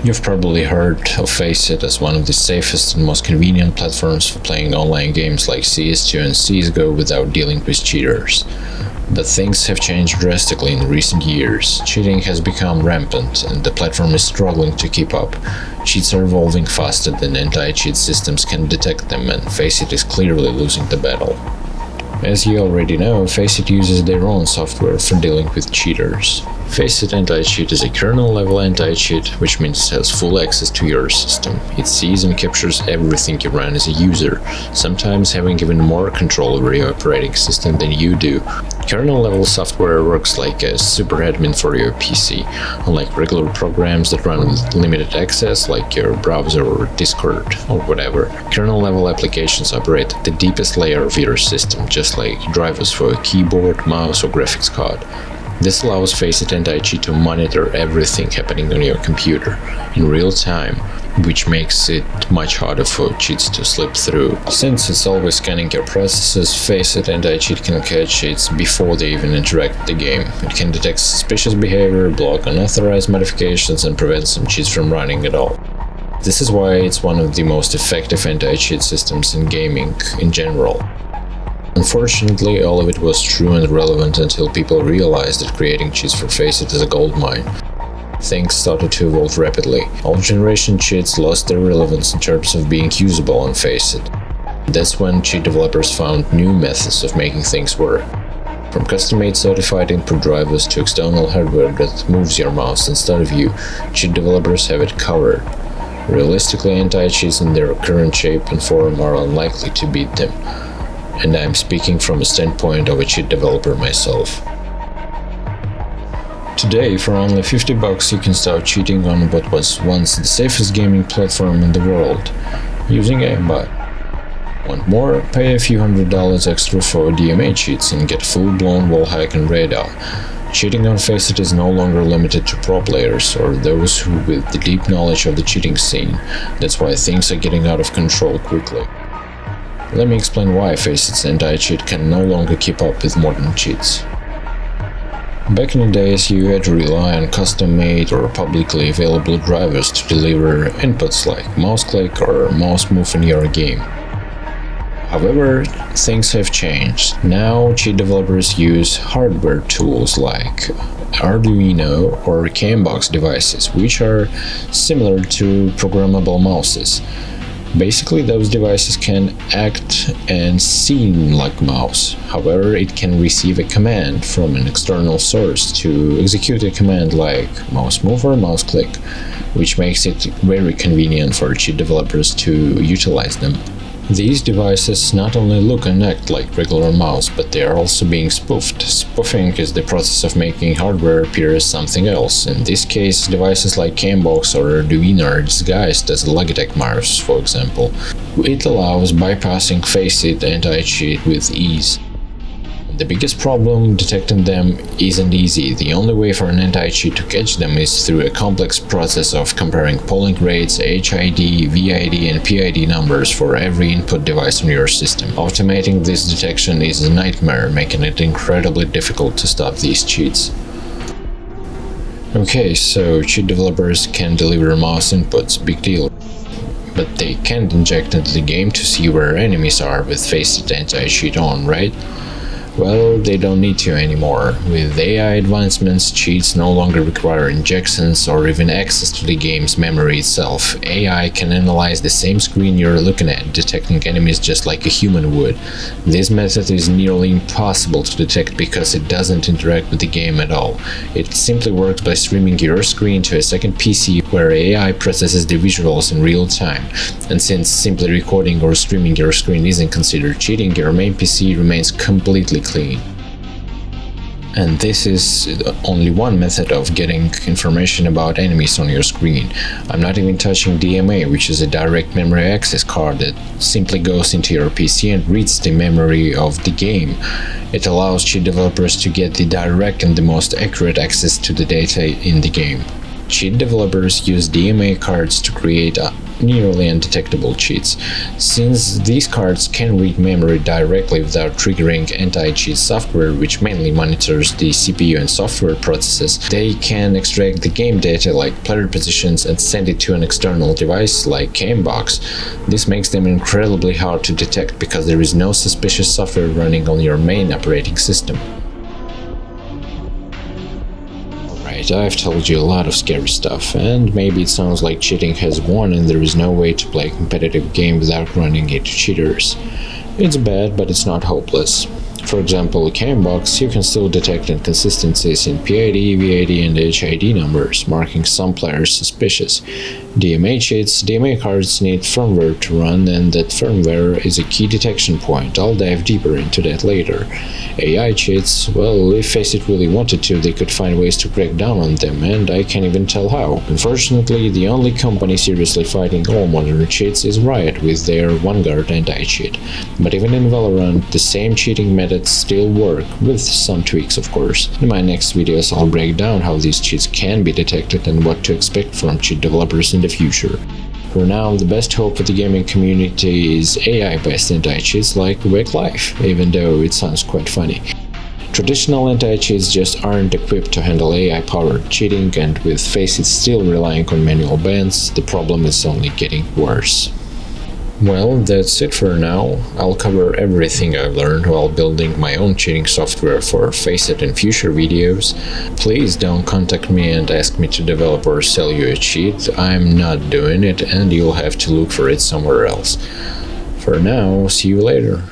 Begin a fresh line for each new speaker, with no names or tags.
You've probably heard of Faceit as one of the safest and most convenient platforms for playing online games like CS2 and CSGO without dealing with cheaters. But things have changed drastically in recent years. Cheating has become rampant, and the platform is struggling to keep up. Cheats are evolving faster than anti-cheat systems can detect them, and Faceit is clearly losing the battle. As you already know, Faceit uses their own software for dealing with cheaters. Faceit Anti-Cheat is a kernel-level anti-cheat, which means it has full access to your system. It sees and captures everything you run as a user, sometimes having even more control over your operating system than you do. Kernel-level software works like a super admin for your PC, unlike regular programs that run with limited access like your browser or Discord or whatever. Kernel-level applications operate at the deepest layer of your system, just like drivers for a keyboard, mouse or graphics card. This allows Faceit Anti-Cheat to monitor everything happening on your computer in real time, which makes it much harder for cheats to slip through. Since it's always scanning your processes, Faceit Anti-Cheat can catch cheats before they even interact with the game. It can detect suspicious behavior, block unauthorized modifications, and prevent some cheats from running at all. This is why it's one of the most effective anti-cheat systems in gaming in general. Unfortunately, all of it was true and relevant until people realized that creating cheats for Faceit is a goldmine. Things started to evolve rapidly. Old generation cheats lost their relevance in terms of being usable on Faceit. That's when cheat developers found new methods of making things work. From custom-made certified input drivers to external hardware that moves your mouse instead of you, cheat developers have it covered. Realistically, anti-cheats in their current shape and form are unlikely to beat them. And I'm speaking from a standpoint of a cheat developer myself. Today, for only $50 you can start cheating on what was once the safest gaming platform in the world, using aimbot. Want more? Pay a few $100s extra for DMA cheats and get full-blown wallhack and radar. Cheating on Faceit is no longer limited to pro players or those who with the deep knowledge of the cheating scene. That's why things are getting out of control quickly. Let me explain why Faceit's anti-cheat can no longer keep up with modern cheats. Back in the days, you had to rely on custom-made or publicly available drivers to deliver inputs like mouse click or mouse move in your game. However, things have changed. Now, cheat developers use hardware tools like Arduino or Cambox devices, which are similar to programmable mouses. Basically, those devices can act and seem like mouse. However, it can receive a command from an external source to execute a command like mouse move or mouse click, which makes it very convenient for cheat developers to utilize them. These devices not only look and act like regular mouse, but they are also being spoofed. Spoofing is the process of making hardware appear as something else. In this case, devices like Cambox or Arduino are disguised as Logitech mouse, for example. It allows bypassing Faceit anti-cheat with ease. The biggest problem detecting them isn't easy. The only way for an anti-cheat to catch them is through a complex process of comparing polling rates, HID, VID and PID numbers for every input device on your system. Automating this detection is a nightmare, making it incredibly difficult to stop these cheats. Okay, so cheat developers can deliver mouse inputs, big deal. But they can't inject into the game to see where enemies are with Faceit anti-cheat on, right? Well, they don't need to anymore. With AI advancements, cheats no longer require injections or even access to the game's memory itself. AI can analyze the same screen you're looking at, detecting enemies just like a human would. This method is nearly impossible to detect because it doesn't interact with the game at all. It simply works by streaming your screen to a second PC where AI processes the visuals in real time. And since simply recording or streaming your screen isn't considered cheating, your main PC remains completely clean. And this is only one method of getting information about enemies on your screen. I'm not even touching DMA, which is a direct memory access card that simply goes into your PC and reads the memory of the game. It allows cheat developers to get the direct and the most accurate access to the data in the game. Cheat developers use DMA cards to create nearly undetectable cheats. Since these cards can read memory directly without triggering anti-cheat software, which mainly monitors the CPU and software processes, they can extract the game data like player positions and send it to an external device like Gamebox. This makes them incredibly hard to detect because there is no suspicious software running on your main operating system. I've told you a lot of scary stuff, and maybe it sounds like cheating has won and there is no way to play a competitive game without running into cheaters. It's bad, but it's not hopeless. For example, in Gamebox, you can still detect inconsistencies in PID, VID, and HID numbers, marking some players suspicious. DMA cheats, DMA cards need firmware to run, and that firmware is a key detection point. I'll dive deeper into that later. AI cheats, well, if Faceit really wanted to, they could find ways to crack down on them, and I can't even tell how. Unfortunately, the only company seriously fighting all modern cheats is Riot with their Vanguard anti-cheat. But even in Valorant, the same cheating methods still work, with some tweaks of course. In my next videos I'll break down how these cheats can be detected and what to expect from cheat developers in the future. For now, the best hope for the gaming community is AI-based anti-cheats like Wake Life, even though it sounds quite funny. Traditional anti-cheats just aren't equipped to handle AI-powered cheating, and with Faceit still relying on manual bans, the problem is only getting worse. Well, that's it for now. I'll cover everything I've learned while building my own cheating software for Faceit in future videos. Please don't contact me and ask me to develop or sell you a cheat. I'm not doing it, and you'll have to look for it somewhere else. For now, see you later.